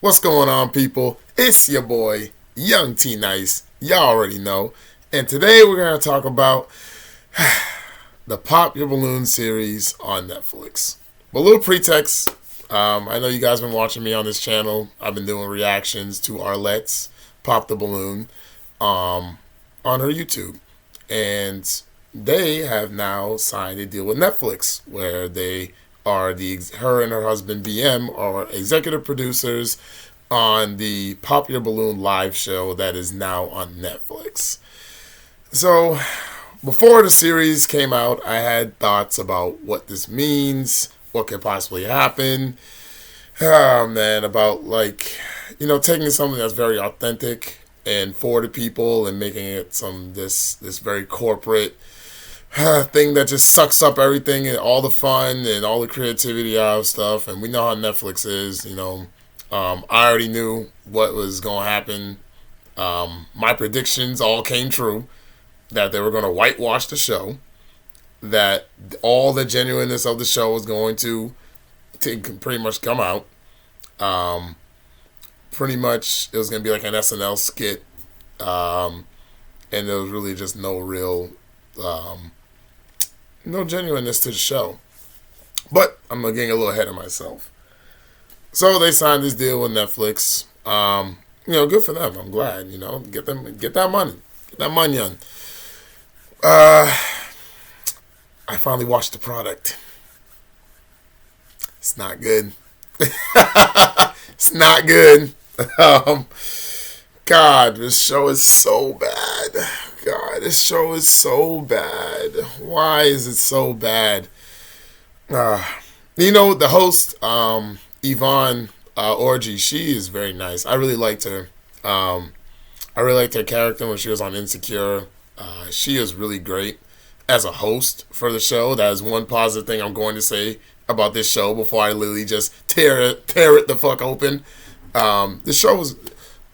What's going on, people? It's your boy, Young Tnice. Y'all already know. And today we're going to talk about the Pop Your Balloon series on Netflix. But a little pretext. I know you guys have been watching me on this channel. I've been doing reactions to Arlette's Pop the Balloon on her YouTube. And they have now signed a deal with Netflix where they are her and her husband BM are executive producers on the Pop Your Balloon live show that is now on Netflix. So before the series came out, I had thoughts about what this means, what could possibly happen. About taking something that's very authentic and for the people and making it this very corporate thing that just sucks up everything and all the fun and all the creativity out of stuff. And we know how Netflix is. I already knew what was going to happen. My predictions all came true, that they were going to whitewash the show, that all the genuineness of the show was going to pretty much come out. Pretty much it was going to be like an SNL skit, and there was really just no real no genuineness to the show. But I'm getting a little ahead of myself. So they signed this deal with Netflix. Good for them. I'm glad. Get that money. Get that money on. I finally watched the product. It's not good. It's not good. God, this show is so bad. God, this show is so bad. Why is it so bad? The host, Yvonne Orji, she is very nice. I really liked her. I really liked her character when she was on Insecure. She is really great as a host for the show. That is one positive thing I'm going to say about this show before I literally just tear it the fuck open. The show was...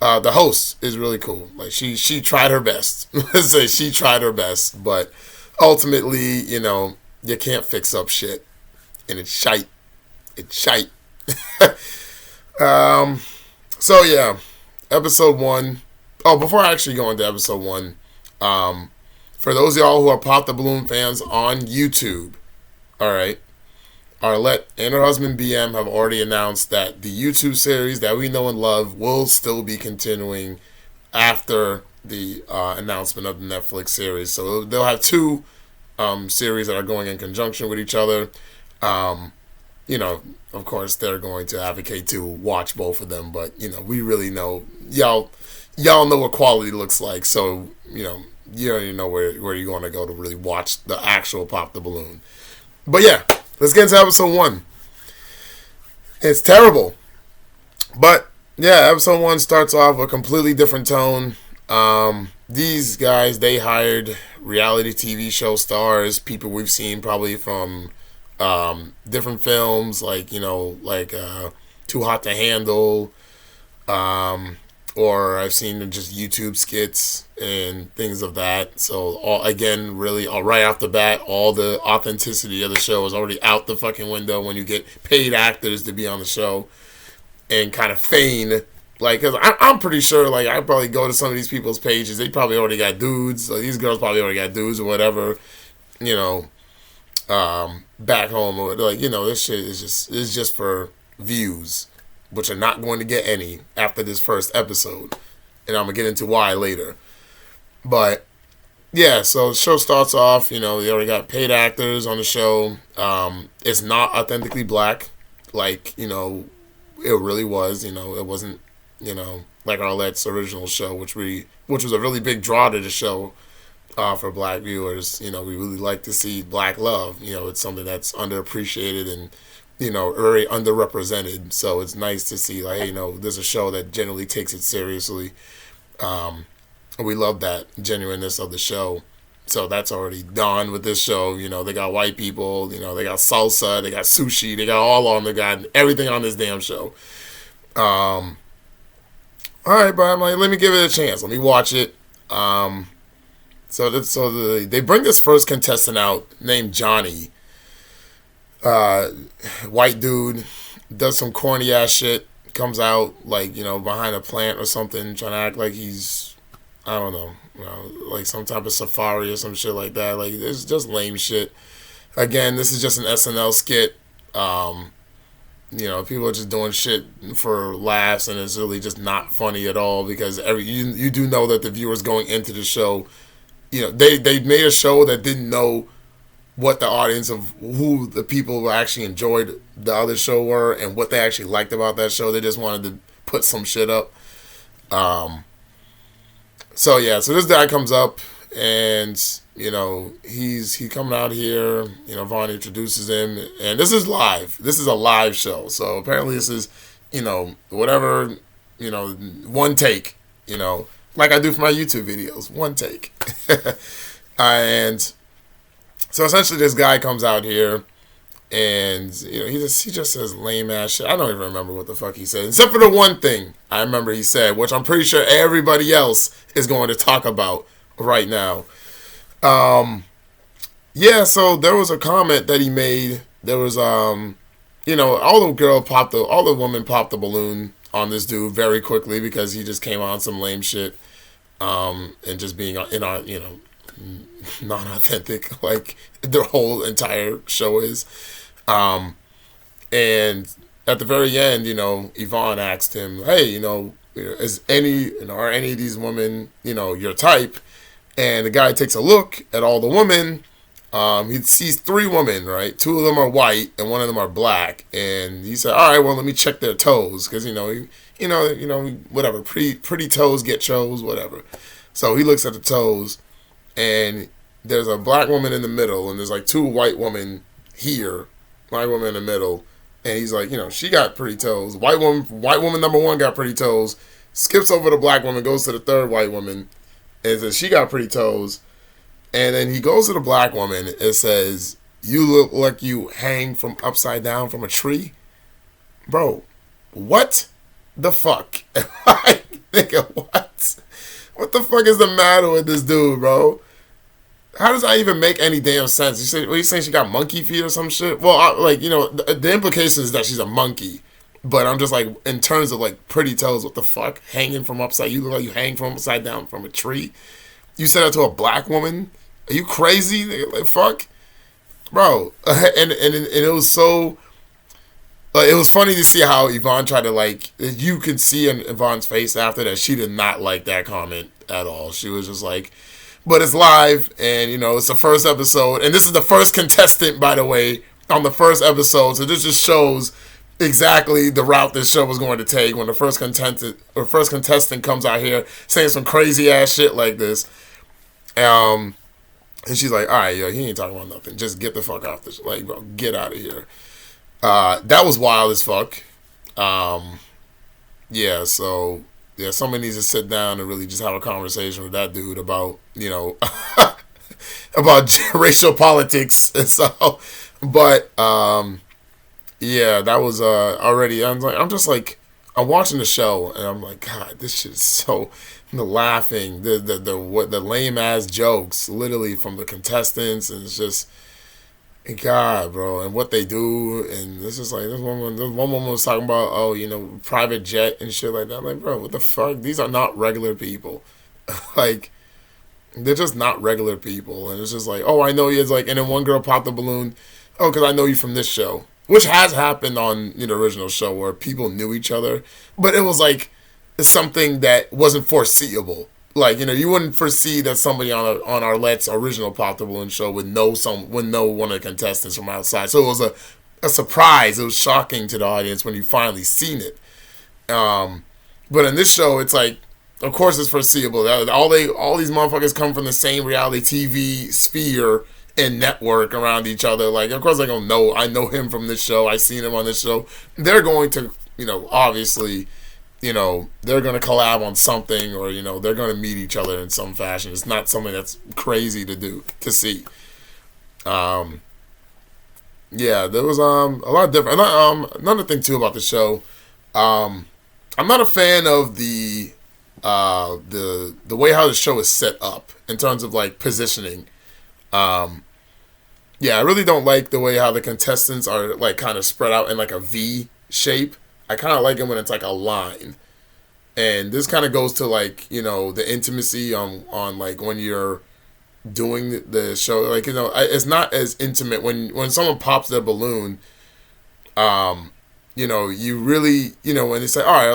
the host is really cool. Like she tried her best. Let's say she tried her best, but ultimately, you can't fix up shit, and it's shite. It's shite. So yeah, episode 1. Oh, before I actually go into episode 1, for those of y'all who are Pop the Balloon fans on YouTube, all right. Arlette and her husband BM have already announced that the YouTube series that we know and love will still be continuing after the announcement of the Netflix series. So they'll have two series that are going in conjunction with each other. Of course, they're going to advocate to watch both of them, but we really know y'all know what quality looks like. So you already know where you're going to go to really watch the actual Pop the Balloon. But yeah. Let's get into episode 1. It's terrible. But, yeah, episode 1 starts off with a completely different tone. These guys, they hired reality TV show stars, people we've seen probably from different films, like Too Hot to Handle, or I've seen just YouTube skits and things of that. So, right off the bat, all the authenticity of the show is already out the fucking window when you get paid actors to be on the show and kind of feign. Because I'm pretty sure, I probably go to some of these people's pages. They probably already got dudes. These girls probably already got dudes or whatever, back home. Or, this shit is just for views, which are not going to get any after this first episode. And I'm going to get into why later. But, yeah, so the show starts off, they already got paid actors on the show. It's not authentically black, it really was. It wasn't, like Arlette's original show, which was a really big draw to the show for black viewers. We really like to see black love. It's something that's underappreciated and, very underrepresented. So it's nice to see, there's a show that generally takes it seriously. We love that genuineness of the show. So that's already done with this show. They got white people, they got salsa, they got sushi, they got all on, they got everything on this damn show. All right, but I'm like, let me give it a chance. Let me watch it. They bring this first contestant out named Johnny. White dude, does some corny ass shit. comes out like, behind a plant or something, trying to act like he's, I don't know, like some type of safari or some shit like that. Like, it's just lame shit. Again, this is just an SNL skit. People are just doing shit for laughs, and it's really just not funny at all, because you do know that the viewers going into the show, they made a show that didn't know what the audience of who the people who actually enjoyed the other show were and what they actually liked about that show. They just wanted to put some shit up. So this guy comes up, and he coming out here. Vaughn introduces him, and this is live. This is a live show, so apparently this is whatever, one take, like I do for my YouTube videos, one take. And so essentially this guy comes out here, and he just says lame ass shit. I don't even remember what the fuck he said, except for the one thing I remember he said, which I'm pretty sure everybody else is going to talk about right now. So there was a comment that he made. There was all the women popped the balloon on this dude very quickly, because he just came on some lame shit, and just being non-authentic, like their whole entire show is. And at the very end, Yvonne asked him, hey, are any of these women, your type? And the guy takes a look at all the women. He sees 3 women, right? 2 of them are white and 1 of them are black. And he said, all right, well, let me check their toes. Because, whatever. Pretty toes get chose, whatever. So he looks at the toes, and there's a black woman in the middle, and there's like 2 white women here. White woman in the middle. And he's like, she got pretty toes. White woman number 1 got pretty toes. Skips over the black woman, goes to the 3rd white woman, and says she got pretty toes. And then he goes to the black woman and says, you look like you hang from upside down from a tree. Bro, what the fuck? Nigga, what? What the fuck is the matter with this dude, bro? How does that even make any damn sense? You saying she got monkey feet or some shit? Well, the implication is that she's a monkey. But I'm just like, in terms of like pretty toes, what the fuck? Hanging from upside, you look like you hang from upside down from a tree? You said that to a black woman? Are you crazy? Like, fuck? Bro. And it was so... it was funny to see how Yvonne tried to you could see in Yvonne's face after that, she did not like that comment at all. She was just like, but it's live, and it's the first episode, and this is the first contestant, by the way, on the first episode, so this just shows exactly the route this show was going to take when the first contestant comes out here saying some crazy ass shit like this. And she's like, all right, yo, he ain't talking about nothing. Just get the fuck off this. Like, bro, get out of here. That was wild as fuck. Someone needs to sit down and really just have a conversation with that dude about, about racial politics and so. But, that was already. I'm watching the show and I'm like, God, this shit is so. The laughing, the lame ass jokes, literally from the contestants, and it's just, God, bro, and what they do, and this is like this one woman was talking about, private jet and shit like that. I'm like, bro, what the fuck? These are not regular people. Like, they're just not regular people, and it's just like, oh, I know you. It's like, and then one girl popped the balloon. Oh, because I know you from this show, which has happened on the original show where people knew each other, but it was like something that wasn't foreseeable. Like, you wouldn't foresee that somebody on Arlette's original Pop the Balloon show would know one of the contestants from outside. So it was a surprise. It was shocking to the audience when you finally seen it. But in this show, it's like, of course it's foreseeable. All these motherfuckers come from the same reality TV sphere and network around each other. Like, of course I don't know. I know him from this show. I seen him on this show. They're going to, obviously, they're going to collab on something, or, they're going to meet each other in some fashion. It's not something that's crazy to see. There was a lot of different. Another thing too about the show, I'm not a fan of the way how the show is set up in terms of like positioning. I really don't like the way how the contestants are like kind of spread out in like a V shape. I kind of like it when it's like a line. And this kind of goes to like, the intimacy on like when you're doing the show. Like, it's not as intimate when someone pops their balloon. You really, when they say, all right,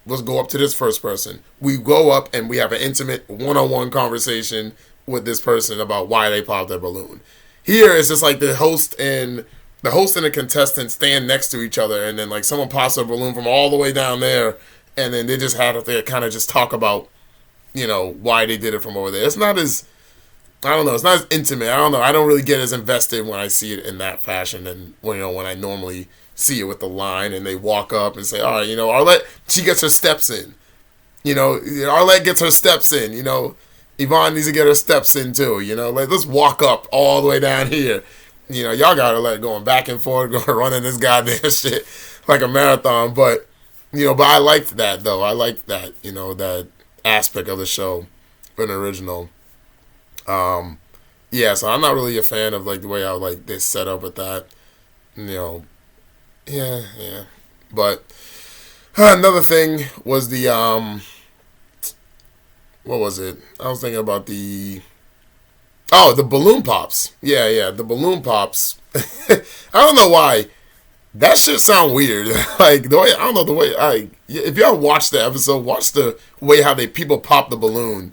let's go up to this first person. We go up and we have an intimate one-on-one conversation with this person about why they popped their balloon. Here, it's just like the host and the contestant stand next to each other, and then like someone pops a balloon from all the way down there, and then they just have to kind of just talk about, why they did it from over there. It's not as, I don't know, it's not as intimate. I don't know. I don't really get as invested when I see it in that fashion than when I normally see it with the line and they walk up and say, all right, Arlette, she gets her steps in. Arlette gets her steps in. Yvonne needs to get her steps in too. Like, let's walk up all the way down here. Y'all got Arlette going back and forth, going running this goddamn shit like a marathon. But but I liked that though. I liked that that aspect of the show for an original. So I'm not really a fan of like the way they set up with that. Yeah. But another thing was the what was it? I was thinking about the balloon pops. Yeah, the balloon pops. I don't know why. That shit sound weird. Like the way, I don't know the way. If y'all watch the episode, watch the way how people pop the balloon.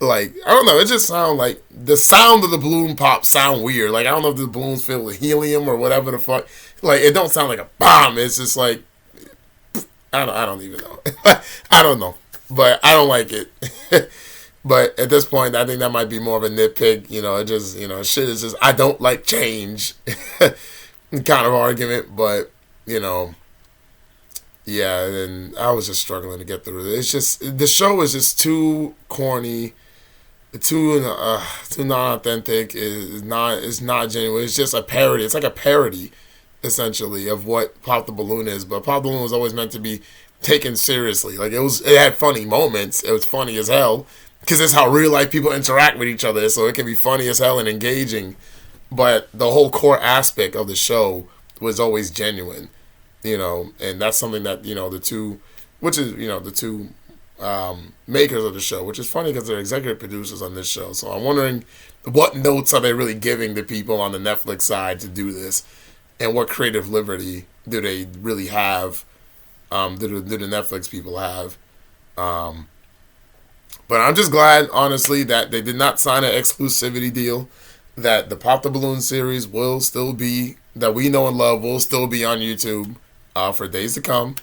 Like, I don't know, it just sounds like the sound of the balloon pop sound weird. Like, I don't know if the balloon's filled with helium or whatever the fuck. Like, it don't sound like a bomb. It's just like, I don't even know. I don't know, but I don't like it. But at this point, I think that might be more of a nitpick. It just, shit is just, I don't like change kind of argument. But, yeah, and I was just struggling to get through it. It's just, the show is just too corny, too non-authentic. It's not genuine. It's just a parody. It's like a parody, essentially, of what Pop the Balloon is. But Pop the Balloon was always meant to be taken seriously. Like, it had funny moments. It was funny as hell because it's how real life people interact with each other. So it can be funny as hell and engaging. But the whole core aspect of the show was always genuine. And that's something that the two makers of the show, which is funny because they're executive producers on this show. So I'm wondering what notes are they really giving the people on the Netflix side to do this, and what creative liberty do they really have? Do the Netflix people have? But I'm just glad, honestly, that they did not sign an exclusivity deal. That the Pop the Balloon series will still be, that we know and love, will still be on YouTube for days to come,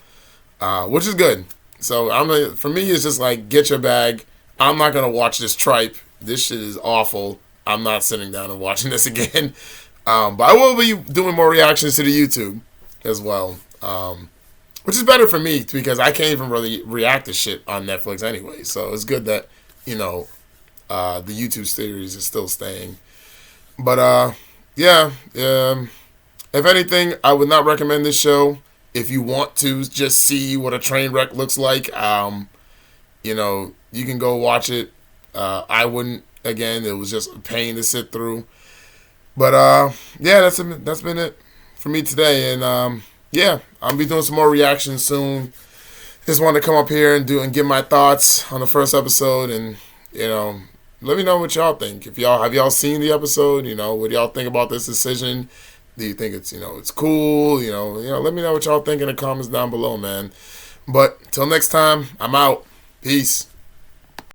which is good. So for me, it's just like, get your bag. I'm not gonna watch this tripe. This shit is awful. I'm not sitting down and watching this again. But I will be doing more reactions to the YouTube as well, which is better for me because I can't even really react to shit on Netflix anyway. So it's good that the YouTube series is still staying. But if anything, I would not recommend this show. If you want to just see what a train wreck looks like, you can go watch it. I wouldn't. Again, it was just a pain to sit through. But that's been it for me today. And I'll be doing some more reactions soon. Just wanted to come up here and give my thoughts on the first episode, and let me know what y'all think. Have y'all seen the episode? What do y'all think about this decision? Do you think it's it's cool? Let me know what y'all think in the comments down below, man. But till next time, I'm out. Peace.